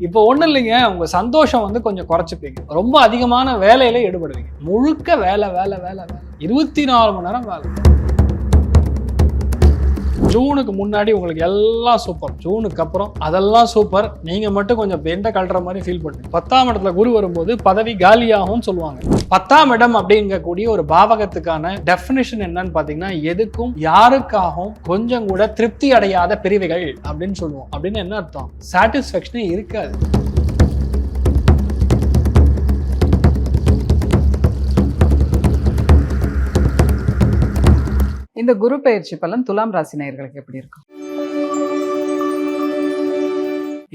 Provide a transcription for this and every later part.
இப்போ ஒன்றும் இல்லைங்க, உங்க சந்தோஷம் வந்து கொஞ்சம் குறைச்சிப்பீங்க. ரொம்ப அதிகமான வேலையில ஈடுபடுவீங்க. முழுக்க வேலை வேலை வேலை வேலை 24 மணி நேரம் வேலை. ஜூனுக்கு முன்னாடி உங்களுக்கு எல்லாம் சூப்பர், ஜூனுக்கு அப்புறம் அதெல்லாம் சூப்பர், நீங்க மட்டும் கொஞ்சம் பெண்ட கழற மாதிரி ஃபீல் பண்ணுங்க. 10ஆம் இடத்துல குரு வரும்போது பதவி காலியாகும் சொல்லுவாங்க. 10ஆம் இடம் அப்படிங்கக்கூடிய ஒரு பாவகத்துக்கான டெஃபினிஷன் என்னன்னு பாத்தீங்கன்னா, எதுக்கும் யாருக்காகவும் கொஞ்சம் கூட திருப்தி அடையாத பிரிவுகள் அப்படின்னு சொல்லுவோம். அப்படின்னு என்ன அர்த்தம்? சாட்டிஸ்ஃபேக்ஷனே இருக்காது. இந்த குரு பெயர்ச்சி பலன் துலாம் ராசி நேயர்களுக்கு எப்படி இருக்கும்?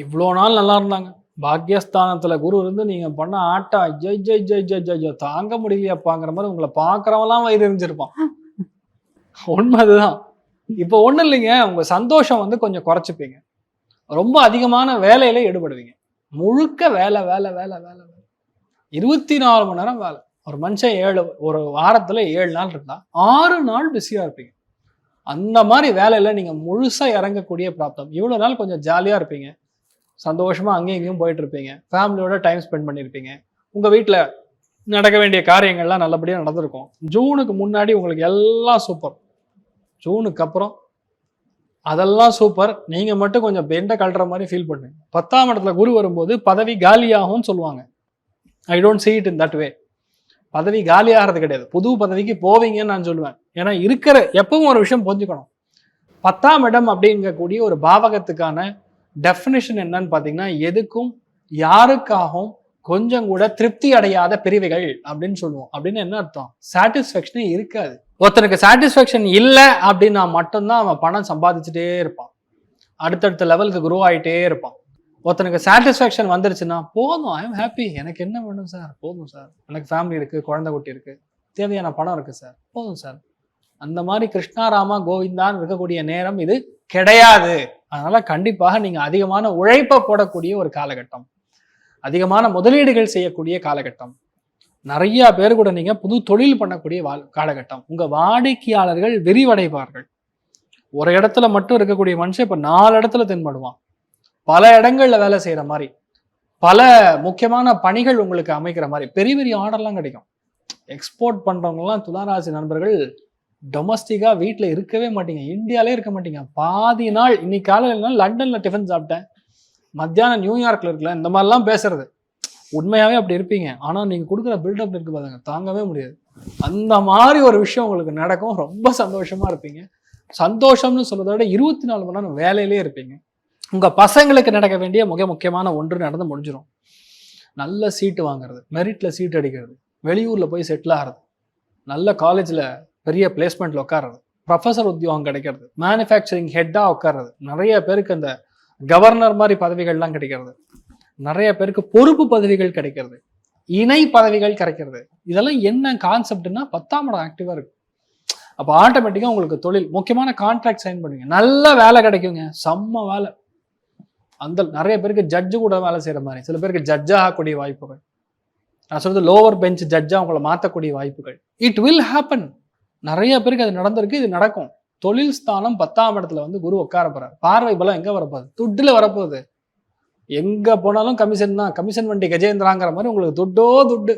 இவ்வளோ நாள் நல்லா இருந்தாங்க, பாக்யஸ்தானத்துல குரு இருந்து நீங்க பண்ண ஆட்டா ஜெய் ஜெய் ஜெய் ஜெய் ஜெய் ஜெய் தாங்க முடியலையாப்பாங்கிற மாதிரி உங்களை பாக்குறவெல்லாம் வயிறு எரிஞ்சிருப்பான். உண்மை அதுதான். இப்போ ஒண்ணும் இல்லைங்க, உங்க சந்தோஷம் வந்து கொஞ்சம் குறைச்சிப்பீங்க. ரொம்ப அதிகமான வேலையில ஈடுபடுவீங்க. முழுக்க வேலை வேலை வேலை வேலை வேலை 24 மணி நேரம் வேலை. ஒரு மனுஷன் ஒரு வாரத்துல 7 நாள் இருந்தா 6 நாள் பிஸியா இருப்பீங்க. அந்த மாதிரி வேலையில நீங்க முழுசா இறங்கக்கூடிய பிராப்தம். இவ்வளவு நாள் கொஞ்சம் ஜாலியா இருப்பீங்க, சந்தோஷமா அங்கேயும் இங்கேயும் போயிட்டு இருப்பீங்க, ஃபேமிலியோட டைம் ஸ்பெண்ட் பண்ணியிருப்பீங்க, உங்க வீட்டுல நடக்க வேண்டிய காரியங்கள்லாம் நல்லபடியா நடந்திருக்கும். ஜூனுக்கு முன்னாடி உங்களுக்கு எல்லாம் சூப்பர், ஜூனுக்கு அப்புறம் அதெல்லாம் சூப்பர், நீங்க மட்டும் கொஞ்சம் பெண்ட கழற மாதிரி ஃபீல் பண்ணுங்க. 10ஆம் இடத்துல குரு வரும்போது பதவி காலியாகும் சொல்லுவாங்க. I don't see it in that way. பதவி காலி ஆகிறது கிடையாது, புது பதவிக்கு போவீங்கன்னு நான் சொல்லுவேன். ஏன்னா இருக்கிற எப்பவும் ஒரு விஷயம் புரிஞ்சுக்கணும். 10ஆம் இடம் அப்படிங்கக்கூடிய ஒரு பாவகத்துக்கான டெஃபினிஷன் என்னன்னு பாத்தீங்கன்னா, எதுக்கும் யாருக்காகவும் கொஞ்சம் கூட திருப்தி அடையாத பிரிவுகள் அப்படின்னு சொல்லுவோம். அப்படின்னு என்ன அர்த்தம்? சாட்டிஸ்ஃபேக்ஷனே இருக்காது. ஒருத்தனுக்கு சாட்டிஸ்ஃபேக்ஷன் இல்லை அப்படின்னா மட்டும்தான் அவன் பணம் சம்பாதிச்சுட்டே இருப்பான், அடுத்தடுத்த லெவலுக்கு குரோ ஆகிட்டே இருப்பான். ஒருத்தனுக்கு சாட்டிஸ்ஃபேக்ஷன் வந்துருச்சுன்னா போதும், ஐ எம் ஹாப்பி, எனக்கு என்ன வேணும் சார், போதும் சார், எனக்கு ஃபேமிலி இருக்கு, குழந்தை குட்டி இருக்கு, தேவையான பணம் இருக்கு சார், போதும் சார். அந்த மாதிரி கிருஷ்ணாராமா கோவிந்தான்னு இருக்கக்கூடிய நேரம் இது கிடையாது. அதனால கண்டிப்பாக நீங்க அதிகமான உழைப்பை போடக்கூடிய ஒரு காலகட்டம், அதிகமான முதலீடுகள் செய்யக்கூடிய காலகட்டம், நிறைய பேர் கூட நீங்க புது தொழில் பண்ணக்கூடிய காலகட்டம். உங்க வாடிக்கையாளர்கள் விரிவடைவார்கள். ஒரு இடத்துல மட்டும் இருக்கக்கூடிய மனுஷன் இப்ப 4 இடத்துல தென்படுவான். பல இடங்கள்ல வேலை செய்யற மாதிரி, பல முக்கியமான பணிகள் உங்களுக்கு அமைக்கிற மாதிரி, பெரிய பெரிய ஆர்டர்லாம் கிடைக்கும். எக்ஸ்போர்ட் பண்றவங்கலாம் துளாராசி நண்பர்கள் டொமஸ்டிக்கா வீட்டுல இருக்கவே மாட்டீங்க, இந்தியாலே இருக்க மாட்டீங்க. பாதி நாள் இன்னைக்கு காலையில லண்டன்ல டிஃபன் சாப்பிட்டேன், மத்தியானம் நியூயார்க்ல இருக்கல, இந்த மாதிரிலாம் பேசுறது உண்மையாவே அப்படி இருப்பீங்க. ஆனா நீங்க கொடுக்குற பில்டப் இருக்கு பாருங்க, தாங்கவே முடியாது. அந்த மாதிரி ஒரு விஷயம் உங்களுக்கு நடக்கும், ரொம்ப சந்தோஷமா இருப்பீங்க. சந்தோஷம்னு சொல்றதை விட 24 மணி நேரம் வேலையிலே இருப்பீங்க. உங்க பசங்களுக்கு நடக்க வேண்டிய மிக முக்கியமான ஒன்று நடந்து முடிஞ்சிடும். நல்ல சீட்டு வாங்குறது, மெரிட்ல சீட் அடிக்கிறது, வெளியூர்ல போய் செட்டில் ஆகிறது, நல்ல காலேஜ்ல பெரிய பிளேஸ்மெண்ட்ல உட்கார்றது, ப்ரொஃபஸர் உத்தியோகம் கிடைக்கிறது, மேனுஃபேக்சரிங் ஹெட்டா உட்கார்றது, நிறைய பேருக்கு அந்த கவர்னர் மாதிரி பதவிகள்லாம் கிடைக்கிறது, நிறைய பேருக்கு பொறுப்பு பதவிகள் கிடைக்கிறது, இணை பதவிகள் கிடைக்கிறது. இதெல்லாம் என்ன கான்செப்ட்னா 10ஆம் இடம் ஆக்டிவா இருக்கு. அப்போ ஆட்டோமேட்டிக்கா உங்களுக்கு தொழில், முக்கியமான கான்ட்ராக்ட் சைன் பண்ணுவீங்க, நல்ல வேலை கிடைக்குங்க, செம்ம வேலை. அந்த நிறைய பேருக்கு ஜட்ஜு கூட வேலை செய்யற மாதிரி, சில பேருக்கு ஜட்ஜா ஆகக்கூடிய வாய்ப்புகள், நான் சொல்றது லோவர் பெஞ்ச் ஜட்ஜா உங்களை மாற்றக்கூடிய வாய்ப்புகள், இட் வில் ஹேப்பன். நிறைய பேருக்கு அது நடந்திருக்கு, இது நடக்கும். தொழில் ஸ்தானம் 10ஆம் இடத்துல வந்து குரு உட்கார போறாரு. பார்வை பலம் எங்க வரப்போகுது? துட்டுல வரப்போகுது. எங்க போனாலும் கமிஷன் தான், கமிஷன் வண்டி கஜேந்திராங்கிற மாதிரி உங்களுக்கு துட்டோ துட்டு.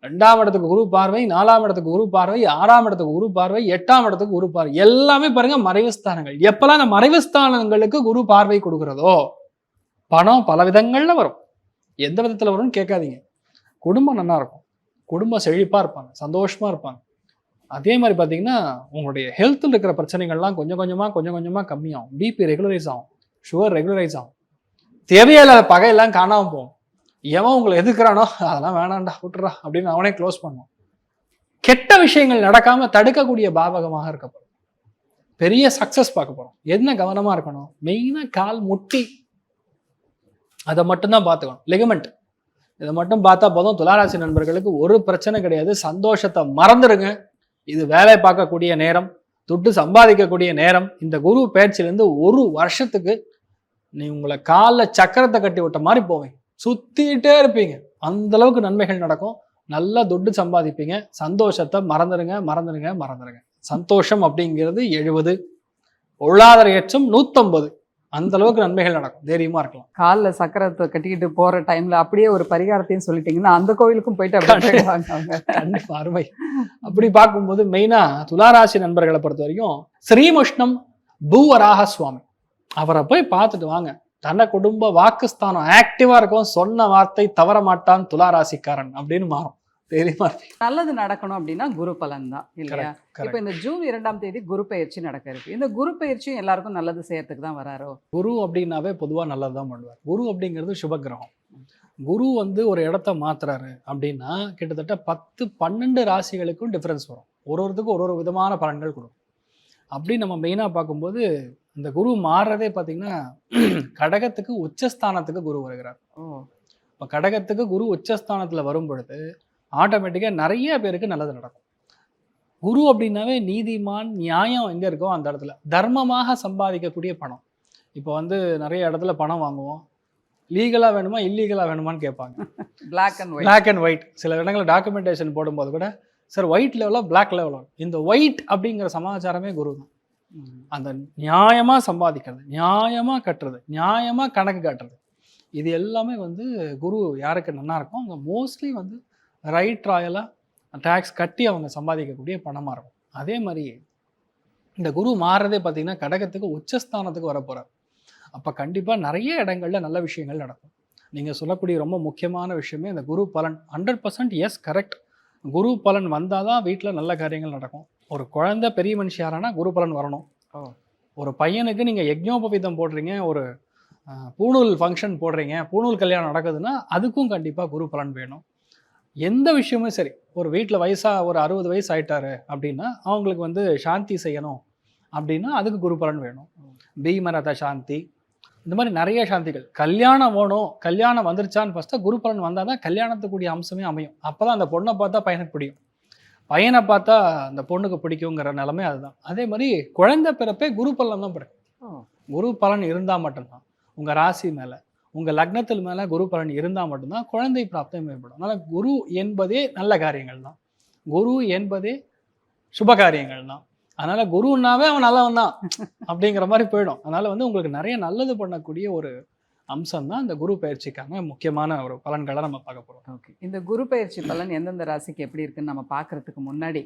2ஆம் இடத்துக்கு குரு பார்வை, 4ஆம் இடத்துக்கு குரு பார்வை, 6ஆம் இடத்துக்கு குரு பார்வை, 8ஆம் இடத்துக்கு குரு பார்வை, எல்லாமே பாருங்க மறைவு ஸ்தானங்கள். எப்பெல்லாம் அந்த மறைவு ஸ்தானங்களுக்கு குரு பார்வை கொடுக்கிறதோ பணம் பல விதங்கள்ல வரும். எந்த விதத்துல வரும்னு கேட்காதீங்க. குடும்பம் நல்லா இருக்கும், குடும்பம் செழிப்பா இருப்பாங்க, சந்தோஷமா இருப்பாங்க. அதே மாதிரி பாத்தீங்கன்னா உங்களுடைய ஹெல்த்தில் இருக்கிற பிரச்சனைகள்லாம் கொஞ்சம் கொஞ்சமா கம்மியாகும். பிபி ரெகுலரைஸ் ஆகும், சுகர் ரெகுலரைஸ் ஆகும், தேவையில்லாத பகையெல்லாம் காணாம போகும். எவன் உங்களை எதிர்க்கிறானோ அதெல்லாம் வேணாண்டா விட்டுறா அப்படின்னு அவனே க்ளோஸ் பண்ணுவான். கெட்ட விஷயங்கள் நடக்காம தடுக்கக்கூடிய பாவகமாக இருக்க போறோம். பெரிய சக்சஸ் பார்க்க போறோம். என்ன கவனமா இருக்கணும்? மெயினா கால் முட்டி, அதை மட்டும்தான் பார்த்துக்கணும். லிகமெண்ட் இதை மட்டும் பார்த்தா போதும். துளாராசி நண்பர்களுக்கு ஒரு பிரச்சனை கிடையாது. சந்தோஷத்தை மறந்துடுங்க. இது வேலை பார்க்கக்கூடிய நேரம், துட்டு சம்பாதிக்கக்கூடிய நேரம். இந்த குரு பயிற்சியிலேருந்து ஒரு வருஷத்துக்கு நீ உங்களை காலில் சக்கரத்தை கட்டி விட்ட மாதிரி போவீங்க, சுத்திட்டே இருப்பீங்க. அந்த அளவுக்கு நன்மைகள் நடக்கும், நல்லா துட்டு சம்பாதிப்பீங்க. சந்தோஷத்தை மறந்துடுங்க. சந்தோஷம் அப்படிங்கிறது 70, பொருளாதார ஏற்றம் 150. அந்த அளவுக்கு நன்மைகள் நடக்கும், தைரியமா இருக்கலாம். காலில் சக்கரத்தை கட்டிக்கிட்டு போற டைம்ல அப்படியே ஒரு பரிகாரத்தையும் சொல்லிட்டீங்கன்னா அந்த கோவிலுக்கும் போயிட்டு அப்படியே போயிடுவாங்க அவங்க. கண்டிப்பா, அருமை. அப்படி பார்க்கும்போது மெயினா துளாராசி நண்பர்களை பொறுத்த வரைக்கும் ஸ்ரீமுஷ்ணம் பூவராக சுவாமி அவரை போய் பார்த்துட்டு வாங்க. தன குடும்ப வாக்குஸ்தானம் ஆக்டிவா இருக்கும், சொன்ன வார்த்தை தவற மாட்டான் துளாராசிக்காரன் அப்படின்னு மாறும். தைரியமா இருப்பீங்க. நல்லது நடக்கணும் அப்படின்னா குரு பலன் தான் இல்லையா? Correct, correct. இப்போ இந்த ஜூன் 2ஆம் தேதி குரு பெயர்ச்சி நடக்க இருக்கு. இந்த குரு பெயர்ச்சியும் எல்லாருக்கும் நல்லது செய்யறதுக்கு தான் வராரோ? குரு அப்படின்னாவே பொதுவா நல்லதுதான் பண்ணுவார். குரு அப்படிங்கிறது சுபகிரகம். குரு வந்து ஒரு இடத்த மாத்துறாரு அப்படின்னா கிட்டத்தட்ட 10-12 ராசிகளுக்கும் டிஃபரன்ஸ் வரும். ஒருத்தருக்கும் ஒரு விதமான பலன்கள் கொடுக்கும். அப்படி நம்ம மெயினா பார்க்கும்போது இந்த குரு மாறுறதே பார்த்தீங்கன்னா கடகத்துக்கு உச்சஸ்தானத்துக்கு குரு வருகிறார். இப்போ கடகத்துக்கு குரு உச்சஸ்தானத்துல வரும் பொழுது ஆட்டோமேட்டிக்காக நிறைய பேருக்கு நல்லது நடக்கும். குரு அப்படின்னாவே நீதிமான், நியாயம் எங்கே இருக்கோ அந்த இடத்துல தர்மமாக சம்பாதிக்கக்கூடிய பணம். இப்போ வந்து நிறைய இடத்துல பணம் வாங்குவோம், லீகலாக வேணுமா இல்லீகலாக வேணுமான்னு கேட்பாங்க. Black and white. சில இடங்களில் டாக்குமெண்டேஷன் போடும்போது கூட சார் ஒயிட் லெவலாக பிளாக் லெவலாக, இந்த ஒயிட் அப்படிங்கிற சமாச்சாரமே குரு தான். அந்த நியாயமாக சம்பாதிக்கிறது, நியாயமாக கட்டுறது, நியாயமாக கணக்கு காட்டுறது, இது எல்லாமே வந்து குரு யாருக்கு நல்லா இருக்கும் அங்கே மோஸ்ட்லி வந்து ரைட் ராயலாக டேக்ஸ் கட்டி அவங்க சம்பாதிக்கக்கூடிய பணமாக இருக்கும். அதே மாதிரி இந்த குரு மாறுறதே பார்த்தீங்கன்னா கடகத்துக்கு உச்சஸ்தானத்துக்கு வரப்போகிறார். அப்போ கண்டிப்பாக நிறைய இடங்களில் நல்ல விஷயங்கள் நடக்கும். நீங்கள் சொல்லக்கூடிய ரொம்ப முக்கியமான விஷயமே இந்த குரு பலன். 100% எஸ், கரெக்ட். குரு பலன் வந்தால் தான் வீட்டில் நல்ல காரியங்கள் நடக்கும். ஒரு குழந்தை பெரிய மனுஷியாரானா குரு பலன் வரணும். ஒரு பையனுக்கு நீங்கள் யஜ்ஞோபவீதம் போடுறீங்க, ஒரு பூணூல் ஃபங்க்ஷன் போடுறீங்க, பூணூல் கல்யாணம் நடக்குதுன்னா அதுக்கும் கண்டிப்பாக குரு பலன் வேணும். எந்த விஷயமும் சரி, ஒரு வீட்டில் ஒரு 60 வயசு ஆயிட்டாரு அப்படின்னா அவங்களுக்கு வந்து சாந்தி செய்யணும் அப்படின்னா அதுக்கு குரு பலன் வேணும். பீமரத சாந்தி, இந்த மாதிரி நிறைய சாந்திகள். கல்யாணம் வேணும், கல்யாணம் வந்துருச்சான்னு ஃபஸ்ட்டு குரு பலன் வந்தால் தான் கல்யாணத்துக்குரிய அம்சமே அமையும். அப்போ தான் அந்த பொண்ணை பார்த்தா பையனுக்கு பிடிக்கும், பையனை பார்த்தா அந்த பொண்ணுக்கு பிடிக்குங்கிற நிலைமை அதுதான். அதே மாதிரி குழந்தை பிறப்பே குரு பலன் தான் பிறக்கும். குரு பலன் இருந்தால் மட்டும்தான் உங்கள் ராசி மேலே, உங்கள் லக்னத்தில் மேலே குரு பலன் இருந்தால் மட்டும்தான் குழந்தை பிராப்தம் ஏற்படும். அதனால் குரு என்பதே நல்ல காரியங்கள் தான், குரு என்பதே சுப காரியங்கள் தான். அதனால் குருன்னாவே அவன் நல்லவன் தான் அப்படிங்கிற மாதிரி போயிடும். அதனால் வந்து உங்களுக்கு நிறைய நல்லது பண்ணக்கூடிய ஒரு அம்சம் தான் இந்த குரு பயிற்சிக்கான முக்கியமான ஒரு பலன்களை நம்ம பார்க்க போகிறோம். ஓகே, இந்த குரு பயிற்சி பலன் எந்தெந்த ராசிக்கு எப்படி இருக்குன்னு நம்ம பார்க்கறதுக்கு முன்னாடி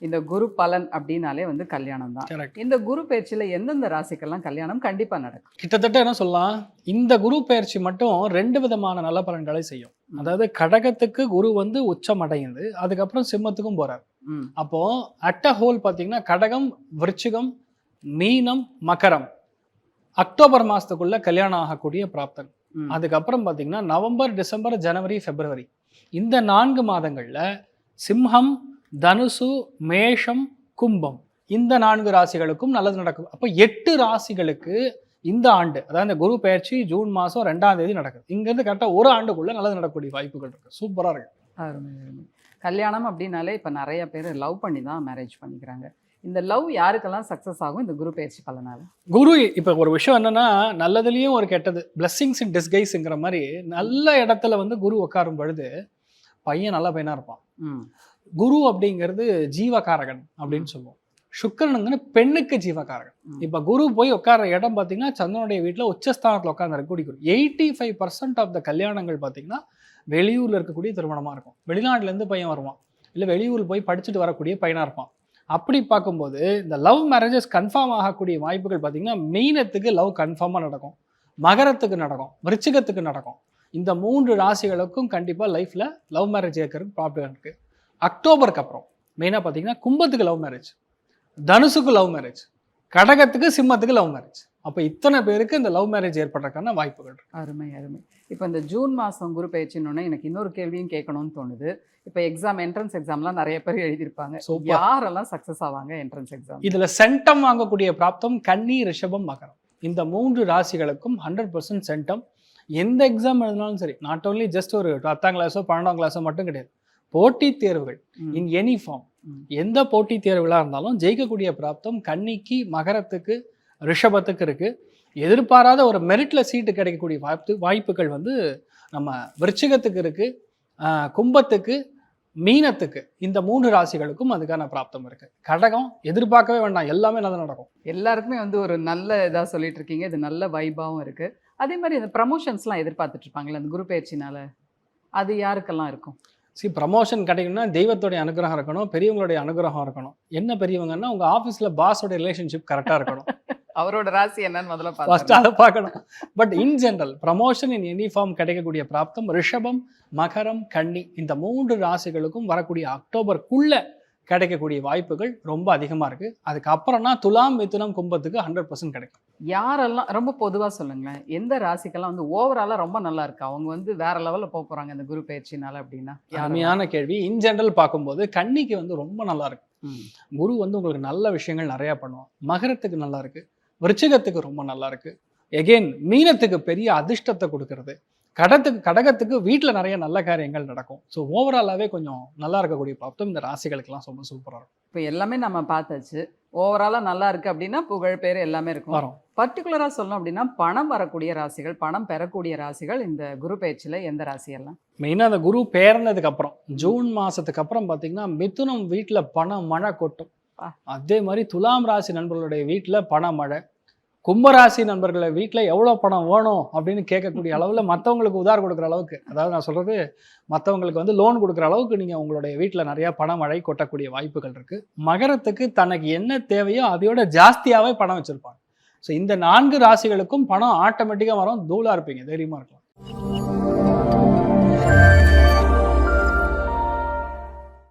இந்த குரு பலன் அப்படின்னாலே வந்து கல்யாணம் தான். இந்த குரு பயிற்சியில எந்தெந்த ராசிக்கெல்லாம் கல்யாணம் கண்டிப்பா நடக்கும்? கிட்டத்தட்ட என்ன சொல்லலாம், இந்த குரு பயிற்சி மட்டும் 2 விதமான நல்ல பலன்களை செய்யும். அதாவது கடகத்துக்கு குரு வந்து உச்சம் அடைந்து அதுக்கப்புறம் சிம்மத்துக்கும் போறார். அப்போ அட் அ ஹோல் பார்த்தீங்கன்னா கடகம், விருச்சிகம், மீனம், மகரம் அக்டோபர் மாசத்துக்குள்ள கல்யாணம் ஆகக்கூடிய பிராப்தம். அதுக்கப்புறம் பார்த்தீங்கன்னா நவம்பர், டிசம்பர், ஜனவரி, பிப்ரவரி இந்த 4 மாதங்கள்ல சிம்மம், தனுசு, மேஷம், கும்பம் இந்த 4 ராசிகளுக்கும் நல்லது நடக்கும். அப்போ 8 ராசிகளுக்கு இந்த ஆண்டு, அதாவது இந்த குரு பயிற்சி ஜூன் மாதம் 2ஆம் தேதி நடக்குது. இங்கேருந்து கரெக்டாக ஒரு ஆண்டுக்குள்ள நல்லது நடக்கக்கூடிய வாய்ப்புகள் இருக்கு. சூப்பராக இருக்கு. கல்யாணம் அப்படின்னாலே இப்போ நிறைய பேர் லவ் பண்ணி தான் மேரேஜ் பண்ணிக்கிறாங்க. இந்த லவ் யாருக்கெல்லாம் சக்ஸஸ் ஆகும் இந்த குரு பயிற்சி பலனால? குரு இப்போ ஒரு விஷயம் என்னன்னா, நல்லதுலேயும் ஒரு கெட்டது, பிளெஸ்ஸிங்ஸ் இன் டிஸ்கைஸ்ங்கிற மாதிரி நல்ல இடத்துல வந்து குரு உட்காரும் பொழுது பையன் நல்ல பையனாக இருப்பான். குரு அப்படிங்கிறது ஜீவகாரகன் அப்படின்னு சொல்லுவோம். சுக்கிரனுங்கன்னு பெண்ணுக்கு ஜீவகாரகன். இப்போ குரு போய் உட்கார இடம் பார்த்தீங்கன்னா சந்திரனுடைய வீட்டில் உச்சஸ்தானத்தில் உட்காந்துருக்கக்கூடிய குரு. 85% ஆஃப் த கல்யாணங்கள் பார்த்தீங்கன்னா வெளியூரில் இருக்கக்கூடிய திருமணமாக இருக்கும். வெளிநாட்டிலேருந்து பையன் வருவான், இல்லை வெளியூரில் போய் படிச்சுட்டு வரக்கூடிய பையனாக இருப்பான். அப்படி பார்க்கும்போது இந்த லவ் மேரேஜஸ் கன்ஃபார்ம் ஆகக்கூடிய வாய்ப்புகள் பார்த்தீங்கன்னா மீனத்துக்கு லவ் கன்ஃபார்மாக நடக்கும், மகரத்துக்கு நடக்கும், விருச்சிகத்துக்கு நடக்கும். இந்த 3 ராசிகளுக்கும் கண்டிப்பாக லைஃப்பில் லவ் மேரேஜ் இருக்கிறதுக்கு ப்ராப்ளம் இருக்குது. அக்டோபருக்கு அப்புறம் மெயினாக பார்த்தீங்கன்னா கும்பத்துக்கு லவ் மேரேஜ், தனுசுக்கு லவ் மேரேஜ், கடகத்துக்கு, சிம்மத்துக்கு லவ் மேரேஜ். அப்போ இத்தனை பேருக்கு இந்த லவ் மேரேஜ் ஏற்படுறதுக்கான வாய்ப்புகள் இருக்கு. அருமை அருமை. இப்போ இந்த ஜூன் மாதம் குரு பயிற்சின்னு எனக்கு இன்னொரு கேள்வியும் கேட்கணும்னு தோணுது. இப்போ என்ட்ரன்ஸ் எக்ஸாம்லாம் நிறைய பேர் எழுதியிருப்பாங்க. யாரெல்லாம் சக்ஸஸ் ஆவாங்க என்ட்ரன்ஸ் எக்ஸாம்? இதில் சென்டம் வாங்கக்கூடிய பிராப்தம் கன்னி, ரிஷபம், மகரம் இந்த 3 ராசிகளுக்கும் 100% சென்டம். எந்த எக்ஸாம் எழுதினாலும் சரி, நாட் ஓன்லி ஜஸ்ட் ஒரு 10ஆம் கிளாஸோ 12ஆம் கிளாஸோ மட்டும் கிடையாது, போட்டித் தேர்வுகள் இன் எனி ஃபார்ம், எந்த போட்டித் தேர்வுகளாக இருந்தாலும் ஜெயிக்கக்கூடிய பிராப்தம் கன்னிக்கு, மகரத்துக்கு, ரிஷபத்துக்கு இருக்கு. எதிர்பாராத ஒரு மெரிட்ல சீட்டு கிடைக்கக்கூடிய வாய்ப்புகள் வந்து நம்ம விருச்சிகத்துக்கு இருக்கு, கும்பத்துக்கு, மீனத்துக்கு இந்த 3 ராசிகளுக்கும் அதுக்கான பிராப்தம் இருக்கு. கடகம் எதிர்பார்க்கவே வேண்டாம், எல்லாமே நல்லா நடக்கும். எல்லாருக்குமே வந்து ஒரு நல்ல இதா சொல்லிட்டு இருக்கீங்க. இது நல்ல வைபாவும் இருக்கு. அதே மாதிரி இந்த ப்ரமோஷன்ஸ்லாம் எதிர்பார்த்துட்டு இருப்பாங்கல்ல அந்த குரு பயிற்சினால, அது யாருக்கெல்லாம் இருக்கும்? ப்ரமோஷன் கிடைக்கணும்னா தெய்வத்தோடைய அனுகிரகம் இருக்கணும், பெரியவங்களுடைய அனுகிரகம் இருக்கணும். என்ன பெரியவங்கன்னா உங்க ஆஃபீஸில் பாஸோட ரிலேஷன்ஷிப் கரெக்டாக இருக்கணும். அவரோட ராசி என்னன்னு முதல்ல ஃபர்ஸ்ட் பார்த்து அதை பார்க்கணும். But in general promotion in any form கிடைக்கக்கூடிய பிராப்தம் ரிஷபம், மகரம், கன்னி இந்த 3 ராசிகளுக்கும் வரக்கூடிய அக்டோபருக்குள்ள கிடைக்கக்கூடிய வாய்ப்புகள் ரொம்ப அதிகமாக இருக்குது. அதுக்கப்புறம்னா துலாம், மிதுனம், கும்பத்துக்கு 100% கிடைக்கும். யாரெல்லாம் ரொம்ப பொதுவா சொல்லுங்களேன். எந்த ராசிக்கெல்லாம் வந்து ஓவராலா ரொம்ப நல்லா இருக்கு. அவங்க வந்து வேற லெவல்ல போறாங்க இந்த குரு பயிற்சினால அப்படின்னா யாரெல்லாம்? அருமையான கேள்வி. இன் ஜெனரல் பார்க்கும்போது கன்னிக்கு வந்து ரொம்ப நல்லா இருக்கு. ம். குரு வந்து உங்களுக்கு நல்ல விஷயங்கள் நிறைய பண்ணுவோம். மகரத்துக்கு நல்லா இருக்கு, விருச்சிகத்துக்கு ரொம்ப நல்லா இருக்கு, எகெயின் மீனத்துக்கு பெரிய அதிர்ஷ்டத்தை கொடுக்கறது, கடகத்துக்கு வீட்டில் நிறைய நல்ல காரியங்கள் நடக்கும். ஸோ ஓவராலாகவே கொஞ்சம் நல்லா இருக்கக்கூடிய பிராப்தம் இந்த ராசிகளுக்கெல்லாம் ரொம்ப சூப்பராக இருக்கும். இப்போ எல்லாமே நம்ம பார்த்தாச்சு. ஓவராலா நல்லா இருக்கு அப்படின்னா புகழ் பேர் எல்லாமே இருக்கும். வரும். பர்டிகுலரா சொல்லணும் அப்படின்னா பணம் வரக்கூடிய ராசிகள், பணம் பெறக்கூடிய ராசிகள் இந்த குரு பயிற்சியில எந்த ராசியெல்லாம்? மெயினாக அந்த குரு பேர்னதுக்கு அப்புறம் ஜூன் மாதத்துக்கு அப்புறம் பார்த்தீங்கன்னா மிதுனம் வீட்டில் பண மழை கொட்டும். அதே மாதிரி துலாம் ராசி நண்பர்களுடைய வீட்டில் பண மழை, கும்பராசி நண்பர்களை வீட்டில் எவ்வளோ பணம் வேணும் அப்படின்னு கேட்கக்கூடிய அளவில் மற்றவங்களுக்கு உதார் கொடுக்குற அளவுக்கு, அதாவது நான் சொல்கிறது மற்றவங்களுக்கு வந்து லோன் கொடுக்குற அளவுக்கு நீங்கள் உங்களுடைய வீட்டில் நிறையா பண மழை கொட்டக்கூடிய வாய்ப்புகள் இருக்குது. மகரத்துக்கு தனக்கு என்ன தேவையோ அதையோட ஜாஸ்தியாகவே பணம் வச்சுருப்பாங்க. ஸோ இந்த 4 ராசிகளுக்கும் பணம் ஆட்டோமேட்டிக்காக வரும். தூளாக இருப்பீங்க, தைரியமாக இருக்கலாம்.